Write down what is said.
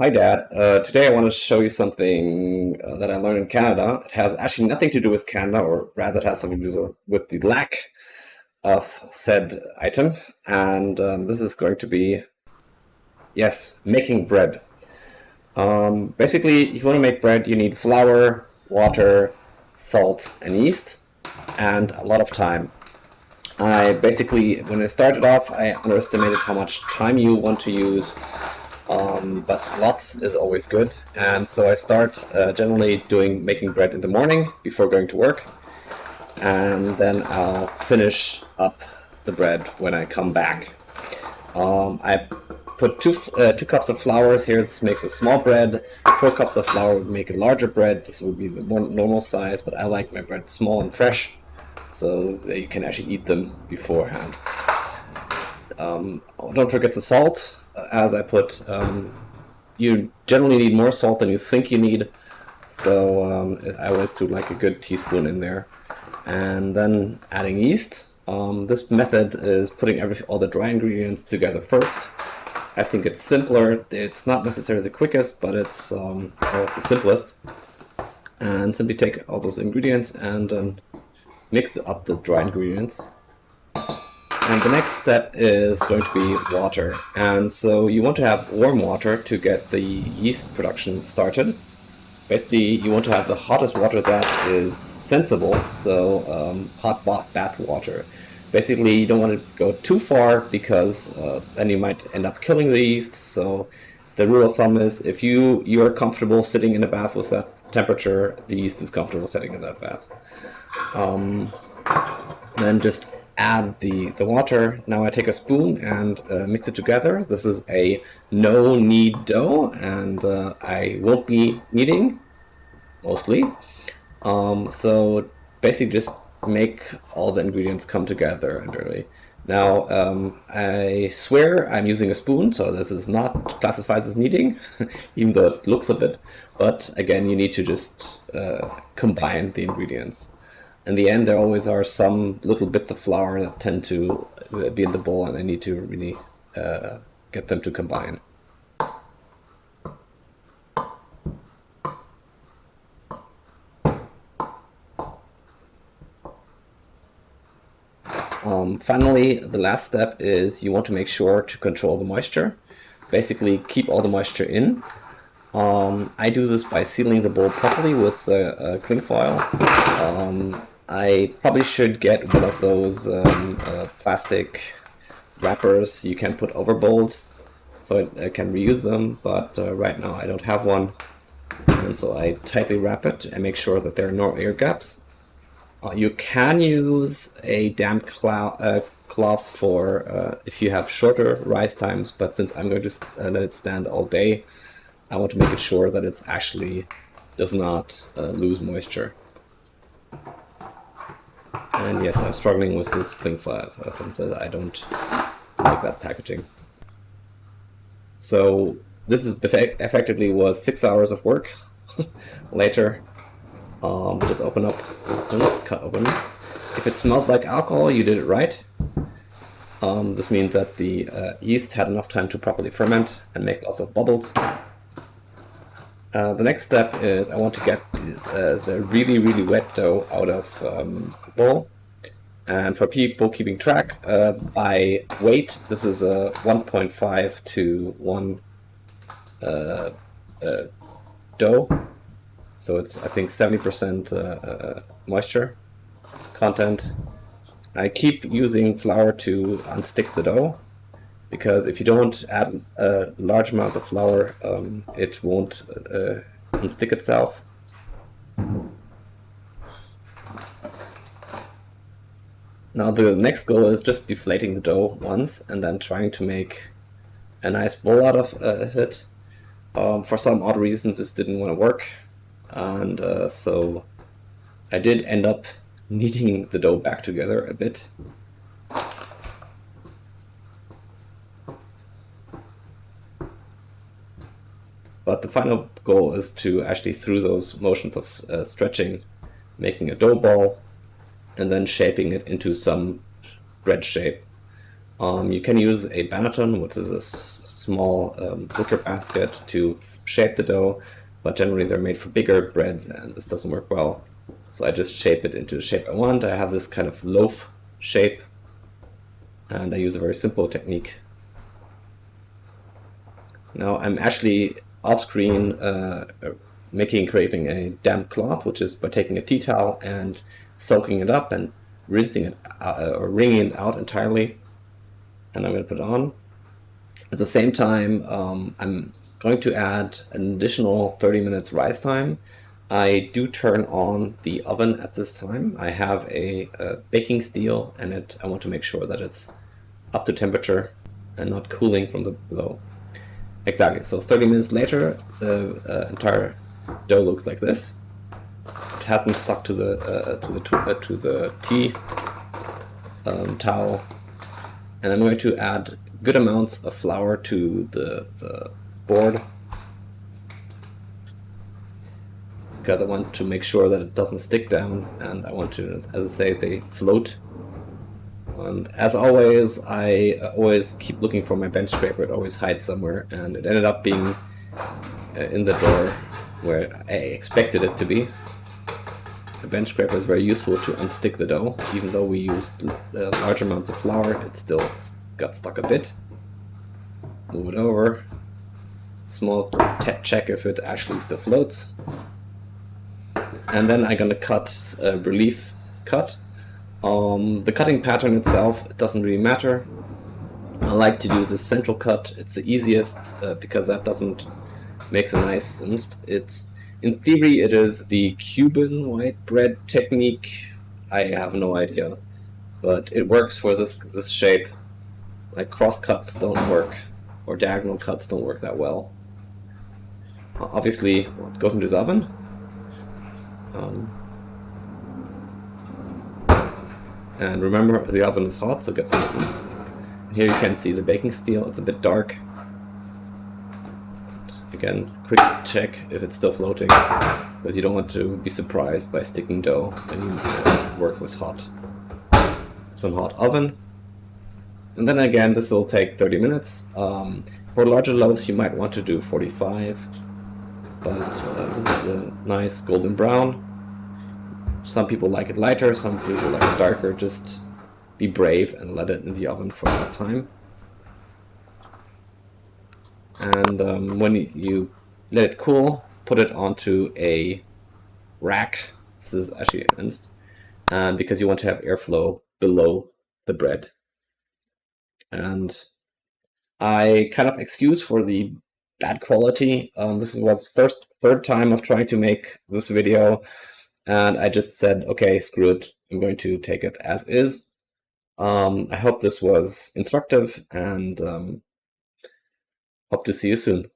Hi, Dad. Today I want to show you something that I learned in Canada. It has actually nothing to do with Canada, or rather, it has something to do with the lack of said item. And this is going to be, yes, making bread. Basically, if you want to make bread, you need flour, water, salt, and yeast, and a lot of time. When I started off, I underestimated how much time you want to use, but lots is always good. And so I start generally making bread in the morning before going to work, and then I'll finish up the bread when I come back. I put two cups of flour here. This makes a small bread. 4 cups of flour would make a larger bread. This would be the more normal size, but I like my bread small and fresh, so that you can actually eat them beforehand. Don't forget the salt. As I put, you generally need more salt than you think you need, so I always do like a good teaspoon in there. And then adding yeast. This method is putting all the dry ingredients together first. I think it's simpler. It's not necessarily the quickest, but it's the simplest. And simply take all those ingredients and mix up the dry ingredients. And the next step is going to be water. And so you want to have warm water to get the yeast production started. Basically, you want to have the hottest water that is sensible, so hot bath water. Basically, you don't want to go too far because then you might end up killing the yeast. So the rule of thumb is if you're comfortable sitting in a bath with that temperature, the yeast is comfortable sitting in that bath. Then just add the water. Now I take a spoon and mix it together. This is a no-knead dough, and I won't be kneading, mostly. So basically just make all the ingredients come together entirely. Now, I swear I'm using a spoon, so this is not classified as kneading, even though it looks a bit. But again, you need to just combine the ingredients. In the end, there always are some little bits of flour that tend to be in the bowl, and I need to really get them to combine. Finally, the last step is you want to make sure to control the moisture. Basically, keep all the moisture in. I do this by sealing the bowl properly with cling foil. I probably should get one of those plastic wrappers you can put over bowls so I can reuse them, but right now I don't have one. And so I tightly wrap it and make sure that there are no air gaps. You can use a damp cloth for if you have shorter rise times, but since I'm going to let it stand all day, I want to make it sure that it actually does not lose moisture. And yes, I'm struggling with this cling foil. I don't like that packaging. So this is effectively was 6 hours of work. Later, just open up this, cut open this. If it smells like alcohol, you did it right. This means that the yeast had enough time to properly ferment and make lots of bubbles. The next step is I want to get the really, really wet dough out of the bowl. And for people keeping track, by weight, this is a 1.5 to 1 dough. So it's, I think, 70% moisture content. I keep using flour to unstick the dough, because if you don't add large amounts of flour, it won't unstick itself. Now the next goal is just deflating the dough once and then trying to make a nice bowl out of it. For some odd reasons this didn't want to work, and so I did end up kneading the dough back together a bit. But the final goal is to actually, through those motions of stretching, making a dough ball and then shaping it into some bread shape. You can use a banneton, which is a small wicker basket, to shape the dough, but generally they're made for bigger breads and this doesn't work well. So I just shape it into the shape I want. I have this kind of loaf shape, and I use a very simple technique. Now I'm actually off screen creating a damp cloth, which is by taking a tea towel and soaking it up and rinsing it or wringing it out entirely. And I'm going to put it on. At the same time, I'm going to add an additional 30 minutes rise time. I do turn on the oven at this time. I have a baking steel and I want to make sure that it's up to temperature and not cooling from the below. Exactly, so 30 minutes later, the entire dough looks like this. It hasn't stuck to the tea towel. And I'm going to add good amounts of flour to the board because I want to make sure that it doesn't stick down, and I want to, as I say, they float. And as always, I always keep looking for my bench scraper. It always hides somewhere, and it ended up being in the drawer where I expected it to be. The bench scraper is very useful to unstick the dough. Even though we used large amounts of flour, it still got stuck a bit. Move it over. Small check if it actually still floats. And then I'm gonna cut a relief cut. The cutting pattern itself doesn't really matter. I like to do the central cut. It's the easiest because that makes a nice. In theory, it is the Cuban white bread technique. I have no idea, but it works for this shape. Like cross cuts don't work, or diagonal cuts don't work that well. Obviously, it goes into the oven. And remember, the oven is hot, so get some buttons. Here you can see the baking steel. It's a bit dark. And again, quick check if it's still floating, because you don't want to be surprised by sticking dough when you work with some hot oven. And then again, this will take 30 minutes. For larger loaves, you might want to do 45, but this is a nice golden brown. Some people like it lighter, some people like it darker. Just be brave and let it in the oven for that time. And when you let it cool, put it onto a rack. This is actually rinsed, and because you want to have airflow below the bread. And I kind of excuse for the bad quality. This was the third time of trying to make this video, and I just said, okay, screw it. I'm going to take it as is. I hope this was instructive, and hope to see you soon.